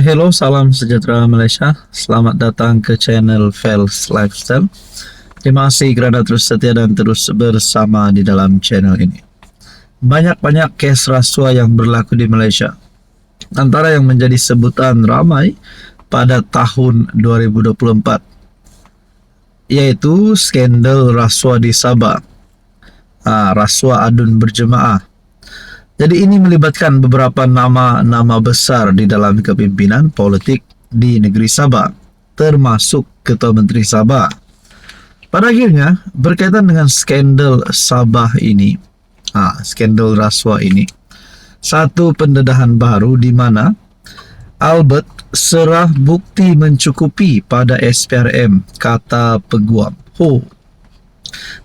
Hai, hello, salam sejahtera Malaysia. Selamat datang ke channel Fels Lifestyle. Terima kasih kerana terus setia dan terus bersama di dalam channel ini. Banyak-banyak kes rasuah yang berlaku di Malaysia. Antara yang menjadi sebutan ramai pada tahun 2024, yaitu skandal rasuah di Sabah, rasuah adun berjemaah. Jadi ini melibatkan beberapa nama-nama besar di dalam kepimpinan politik di negeri Sabah, termasuk Ketua Menteri Sabah. Pada akhirnya, berkaitan dengan skandal Sabah ini, skandal rasuah ini, satu pendedahan baru di mana Albert serah bukti mencukupi pada SPRM, kata peguam.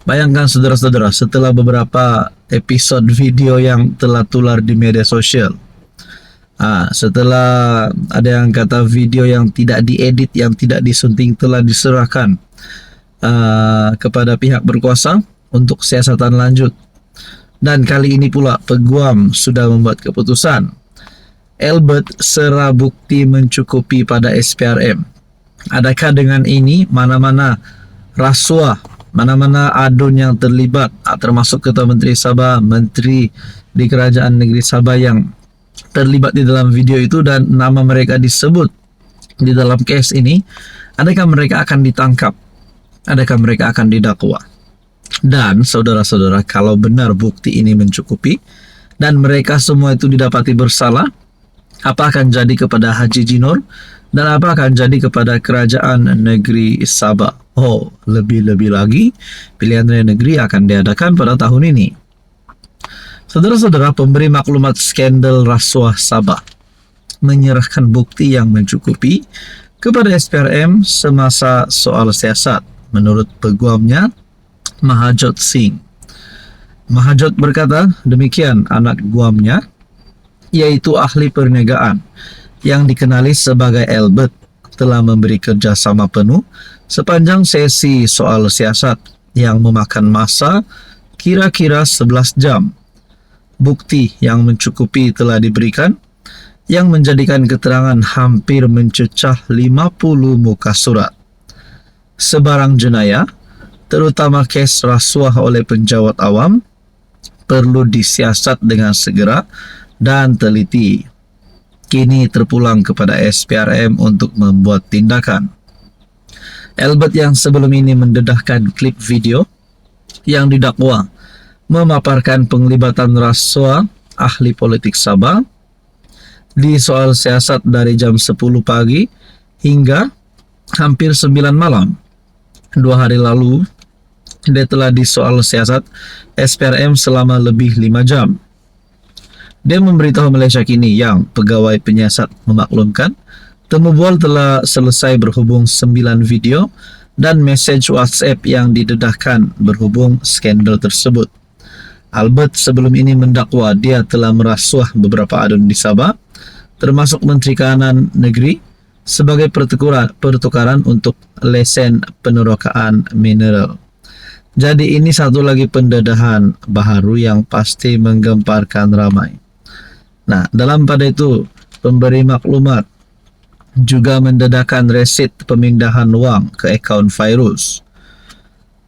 Bayangkan saudara-saudara, setelah beberapa episod video yang telah tular di media sosial, setelah ada yang kata video yang tidak diedit, yang tidak disunting telah diserahkan kepada pihak berkuasa untuk siasatan lanjut, dan kali ini pula peguam sudah membuat keputusan Albert serah bukti mencukupi pada SPRM. Adakah dengan ini mana-mana rasuah, mana-mana adun yang terlibat, termasuk Ketua Menteri Sabah, menteri di Kerajaan Negeri Sabah yang terlibat di dalam video itu dan nama mereka disebut di dalam kes ini, adakah mereka akan ditangkap? Adakah mereka akan didakwa? Dan saudara-saudara, kalau benar bukti ini mencukupi dan mereka semua itu didapati bersalah, apa akan jadi kepada Haji Jinor dan apa akan jadi kepada Kerajaan Negeri Sabah? Lebih-lebih lagi, pilihan raya negeri akan diadakan pada tahun ini. Saudara-saudara, pemberi maklumat skandal rasuah Sabah menyerahkan bukti yang mencukupi kepada SPRM semasa soal siasat, menurut peguamnya Mahajot Singh. Mahajot berkata demikian, anak guamnya, yaitu ahli perniagaan yang dikenali sebagai Albert, telah memberi kerjasama penuh sepanjang sesi soal siasat yang memakan masa kira-kira 11 jam. Bukti yang mencukupi telah diberikan, yang menjadikan keterangan hampir mencecah 50 muka surat. Sebarang jenayah, terutama kes rasuah oleh penjawat awam, perlu disiasat dengan segera dan teliti. Kini terpulang kepada SPRM untuk membuat tindakan. Albert yang sebelum ini mendedahkan klip video yang didakwa memaparkan penglibatan rasuah ahli politik Sabah di soal siasat dari jam 10 pagi hingga hampir 9 malam. 2 hari lalu, dia telah di soal siasat SPRM selama lebih 5 jam. Dia memberitahu Malaysia Kini yang pegawai penyiasat memaklumkan temu bual telah selesai berhubung 9 video dan mesej WhatsApp yang didedahkan berhubung skandal tersebut. Albert sebelum ini mendakwa dia telah merasuah beberapa adun di Sabah, termasuk Menteri Kanan Negeri, sebagai pertukaran untuk lesen penerokaan mineral. Jadi ini satu lagi pendedahan baru yang pasti menggemparkan ramai. Nah, dalam pada itu, pemberi maklumat juga mendedahkan resit pemindahan wang ke akaun Fairuz.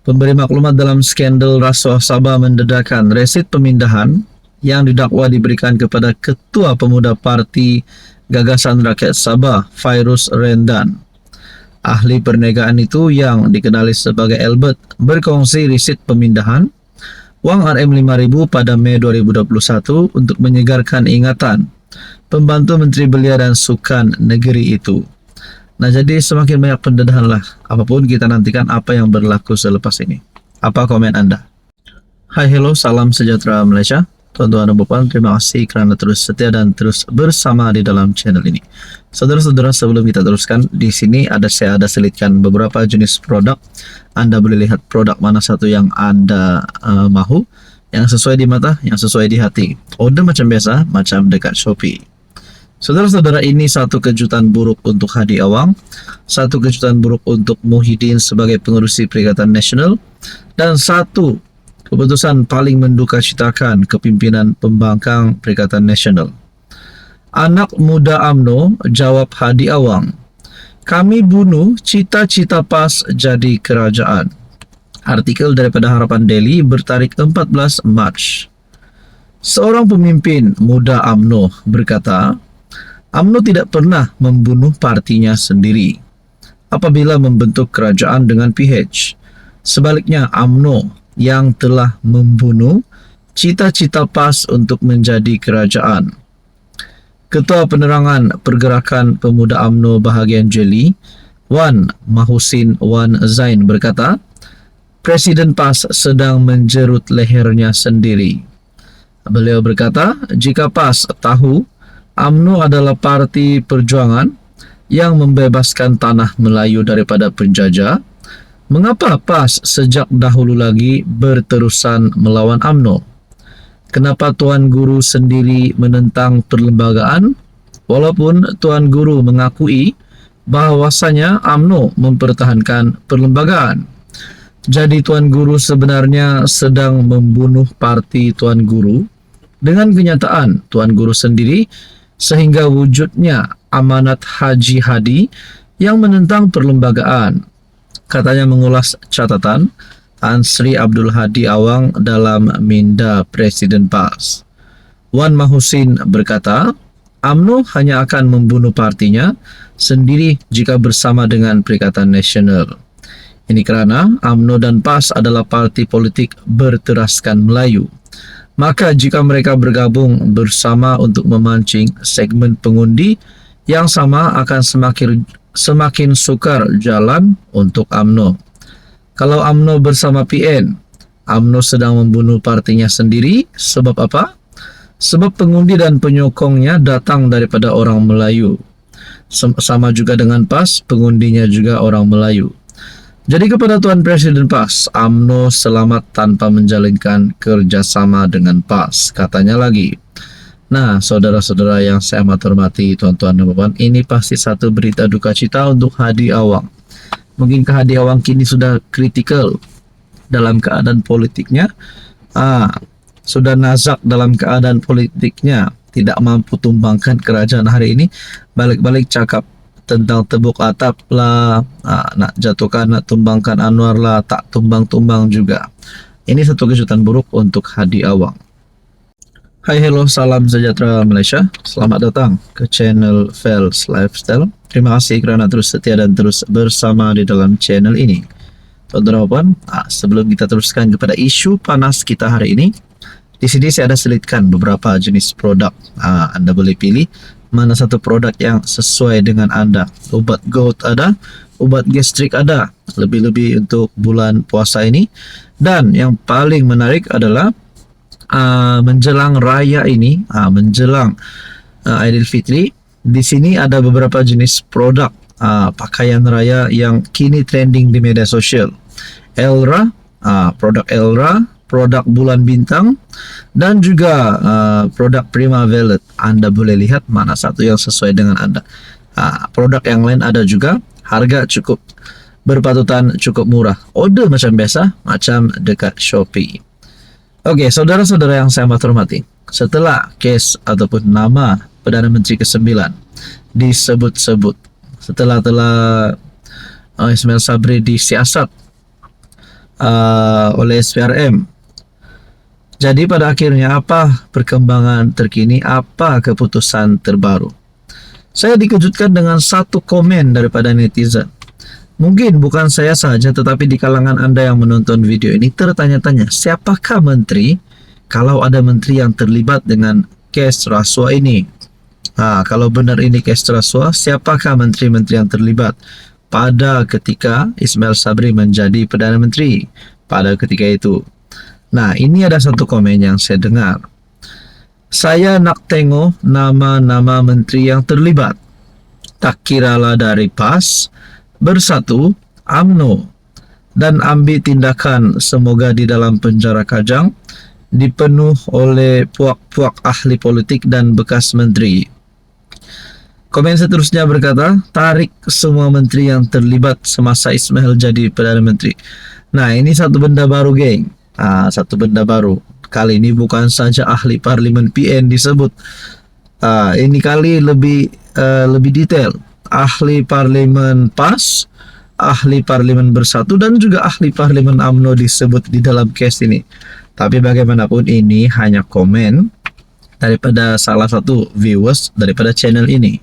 Pemberi maklumat dalam skandal rasuah Sabah mendedahkan resit pemindahan yang didakwa diberikan kepada Ketua Pemuda Parti Gagasan Rakyat Sabah, Fairuz Rendan. Ahli perniagaan itu yang dikenali sebagai Albert berkongsi resit pemindahan wang RM5.000 pada Mei 2021 untuk menyegarkan ingatan pembantu Menteri Belia dan Sukan negeri itu. Nah, jadi semakin banyak pendedahan lah. Apapun kita nantikan apa yang berlaku selepas ini. Apa komen Anda? Hai, hello, salam sejahtera Malaysia. Tuan-tuan dan puan, terima kasih kerana terus setia dan terus bersama di dalam channel ini. Saudara-saudara, sebelum kita teruskan, di sini saya ada selitkan beberapa jenis produk. Anda boleh lihat produk mana satu yang Anda mahu, yang sesuai di mata, yang sesuai di hati. Order macam biasa, macam dekat Shopee. Saudara-saudara, ini satu kejutan buruk untuk Hadi Awang, satu kejutan buruk untuk Muhyiddin sebagai pengerusi Perikatan Nasional, dan satu keputusan paling menduka citakan kepimpinan pembangkang Perikatan Nasional. Anak muda UMNO jawab Hadi Awang, kami bunuh cita-cita PAS jadi kerajaan. Artikel daripada Harapan Daily bertarikh 14 Mac. Seorang pemimpin muda UMNO berkata, UMNO tidak pernah membunuh partinya sendiri apabila membentuk kerajaan dengan PH. Sebaliknya, UMNO yang telah membunuh cita-cita PAS untuk menjadi kerajaan. Ketua Penerangan Pergerakan Pemuda UMNO bahagian Jeli, Wan Mahusin Wan Zain berkata, Presiden PAS sedang menjerut lehernya sendiri. Beliau berkata, jika PAS tahu UMNO adalah parti perjuangan yang membebaskan tanah Melayu daripada penjajah, mengapa PAS sejak dahulu lagi berterusan melawan UMNO? Kenapa Tuan Guru sendiri menentang perlembagaan walaupun Tuan Guru mengakui bahawasanya UMNO mempertahankan perlembagaan? Jadi Tuan Guru sebenarnya sedang membunuh parti Tuan Guru dengan kenyataan Tuan Guru sendiri sehingga wujudnya amanat Haji Hadi yang menentang perlembagaan. Katanya mengulas catatan Tan Sri Abdul Hadi Awang dalam Minda Presiden PAS. Wan Mahusin berkata, UMNO hanya akan membunuh partinya sendiri jika bersama dengan Perikatan Nasional. Ini kerana UMNO dan PAS adalah parti politik berteraskan Melayu. Maka jika mereka bergabung bersama untuk memancing segmen pengundi yang sama akan semakin sukar jalan untuk UMNO. Kalau UMNO bersama PN, UMNO sedang membunuh partinya sendiri. Sebab apa? Sebab pengundi dan penyokongnya datang daripada orang Melayu. Sama juga dengan PAS, pengundinya juga orang Melayu. Jadi kepada Tuan Presiden PAS, UMNO selamat tanpa menjalinkan kerjasama dengan PAS. Katanya lagi. Nah, saudara-saudara yang saya amat hormati, tuan-tuan dan puan, ini pasti satu berita duka cita untuk Hadi Awang. Mungkinkah Hadi Awang kini sudah kritikal dalam keadaan politiknya? Sudah nazak dalam keadaan politiknya, tidak mampu tumbangkan kerajaan hari ini. Balik-balik cakap tentang tebuk atap lah, nak jatuhkan, nak tumbangkan Anwar lah, tak tumbang-tumbang juga. Ini satu kejutan buruk untuk Hadi Awang. Hai, hello, salam sejahtera Malaysia. Selamat datang ke channel Fels Lifestyle. Terima kasih kerana terus setia dan terus bersama di dalam channel ini. Tuan-tuan dan puan, sebelum kita teruskan kepada isu panas kita hari ini, di sini saya ada selitkan beberapa jenis produk. Anda boleh pilih mana satu produk yang sesuai dengan Anda. Ubat gout ada, ubat gastrik ada, lebih-lebih untuk bulan puasa ini. Dan yang paling menarik adalah menjelang raya ini, menjelang Aidilfitri, di sini ada beberapa jenis produk pakaian raya yang kini trending di media sosial. Elra, produk Elra, produk bulan bintang, dan juga produk Prima Velvet. Anda boleh lihat mana satu yang sesuai dengan Anda. Produk yang lain ada juga, harga cukup berpatutan cukup murah. Order macam biasa, macam dekat Shopee. Okey, saudara-saudara yang saya amat hormati, setelah kes ataupun nama Perdana Menteri ke-9 disebut-sebut, setelah Ismail Sabri disiasat oleh SPRM, jadi pada akhirnya apa perkembangan terkini, apa keputusan terbaru? Saya dikejutkan dengan satu komen daripada netizen. Mungkin bukan saya sahaja, tetapi di kalangan Anda yang menonton video ini tertanya-tanya, siapakah menteri kalau ada menteri yang terlibat dengan kes rasuah ini? Kalau benar ini kes rasuah, siapakah menteri-menteri yang terlibat pada ketika Ismail Sabri menjadi Perdana Menteri pada ketika itu? Nah, ini ada satu komen yang saya dengar. Saya nak tengok nama-nama menteri yang terlibat. Tak kiralah dari PAS, Bersatu, UMNO, dan ambil tindakan semoga di dalam penjara Kajang dipenuh oleh puak-puak ahli politik dan bekas menteri. Komen seterusnya berkata, tarik semua menteri yang terlibat semasa Ismail jadi Perdana Menteri. Nah, ini satu benda baru, geng. Satu benda baru. Kali ini bukan saja ahli parlimen PN disebut, Ini kali lebih detail. Ahli parlemen PAS, ahli parlemen Bersatu, dan juga ahli parlemen UMNO disebut di dalam case ini. Tapi bagaimanapun ini hanya komen daripada salah satu viewers daripada channel ini.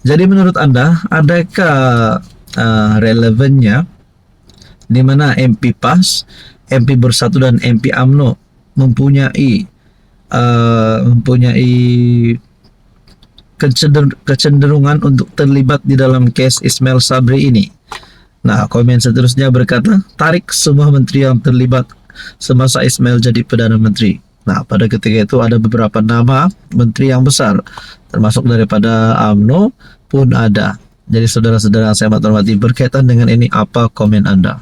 Jadi menurut Anda, adakah relevannya di mana MP PAS, MP Bersatu, dan MP UMNO mempunyai kecenderungan untuk terlibat di dalam case Ismail Sabri ini? Nah, komen seterusnya berkata, tarik semua menteri yang terlibat semasa Ismail jadi Perdana Menteri. Nah, pada ketika itu ada beberapa nama menteri yang besar, termasuk daripada UMNO pun ada. Jadi saudara-saudara yang saya hormati, berkaitan dengan ini apa komen Anda?